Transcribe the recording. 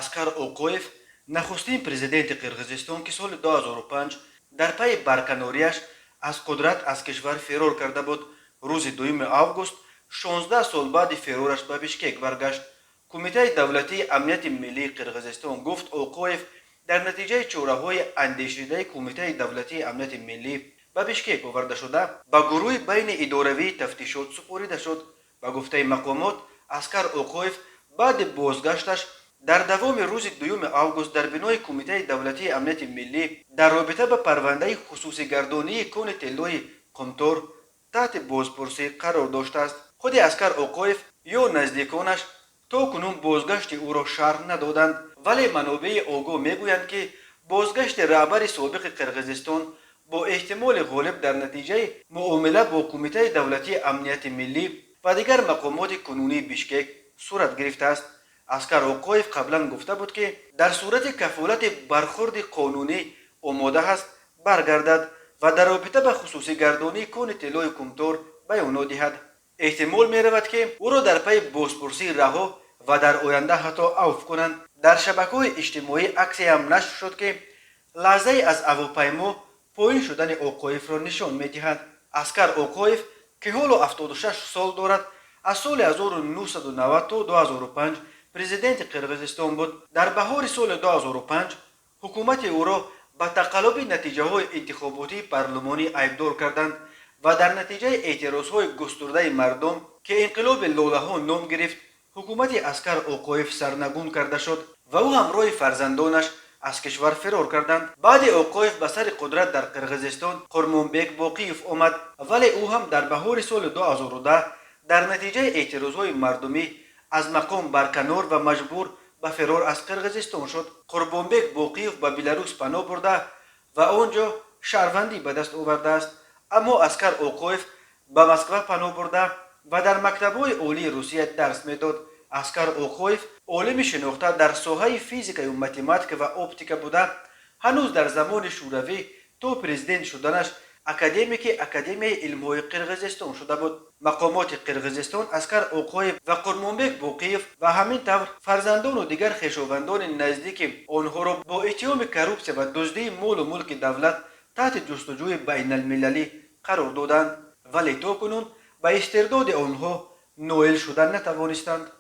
اسکر اوقویف نخستین پرزیدنت قرقیزستان که سال 2005 در پی برکناریش از قدرت از کشور فرار کرده بود، روز 2 آگوست 16 سال بعد فرارش به بشکک برگشت. کمیته دولتی امنیت ملی قرقیزستان گفت اوقویف در نتیجه چوره‌های اندیشیده کمیته دولتی امنیت ملی به بشکک آورده شده به گروه بین اداروی تفتیشات سپرده شد. به گفته مقامات اسکر اوقویف بعد بازگشتش در دوام روز 2 آگوست در بنای کمیته دولتی امنیت ملی در رابطه به پرونده خصوصی گردانی کون طلای قمتور تحت بازپرسی قرار داشته است. خود اسکر اوقویف یا نزدیکانش تا کنون بازگشت او را شرح ندادند، ولی منابع آگاه میگویند که بازگشت رهبر سابق قرقیزستان با احتمال غالب در نتیجه معامله با کمیته دولتی امنیت ملی و دیگر مقامات کنونی بشکک صورت گرفته است. اسکر اوقویف قبلا گفته بود که در صورت کفالت برخورد قانونی آماده است برگردد و در رابطه به خصوصی گردانی کون طلای کمتور بیانات دهد. احتمال می رود که او را در پی بازپرسی رها و در آینده حتی عفو کنند. در شبکه‌های اجتماعی عکسی هم نشر شد که لحظه از هواپیما پایین شدن اوقویف را نشان می دهد. اسکر اوقویف که حالا 76 سال دارد از سال 1990 تا 2005 پرزیدنت قرقیزستان بود. در بهار سال 2005 حکومت او را به تقلب نتیجه های انتخاباتی پارلمانی عیبدار کردند و در نتیجه اعتراض های گسترده مردم که انقلاب لاله ها نام گرفت حکومت اسکر اوقویف سرنگون کرده شد و او همراه فرزندانش از کشور فرار کردند. بعد اوقویف به سر قدرت در قرقیزستان قرمانبک باقیف آمد، ولی او هم در بهار سال 2010 در نتیجه اعتراض های مردمی از مقام برکنار و مجبور به فرار از قرقیزستان شد. قربانبک باقیف به بلاروس پناه برده و آنجا شهروندی به دست آورده است، اما اسکر اوقویف به مسکو پناه برده و در مکتب‌های عالی روسیه درس میداد. اسکر اوقویف عالم شناخته در ساحه فیزیک و متماتیک و اپتیک بوده. هنوز در زمان شوروی تا پرزیدنت شدنش اکادمیک اکادمی علم‌های قرقیزستان شده بود. مقامات قرقیزستان اسکر اوقویف و قرمانبک باقیف و همینطور فرزندان و دیگر خویشاوندان نزدیک آنها را با اتهام کروپسیون و دزدی مال و ملک دولت تحت جستجوی بین المللی قرار دادند، ولی تا کنون به استرداد آنها نائل شدن نتوانستند.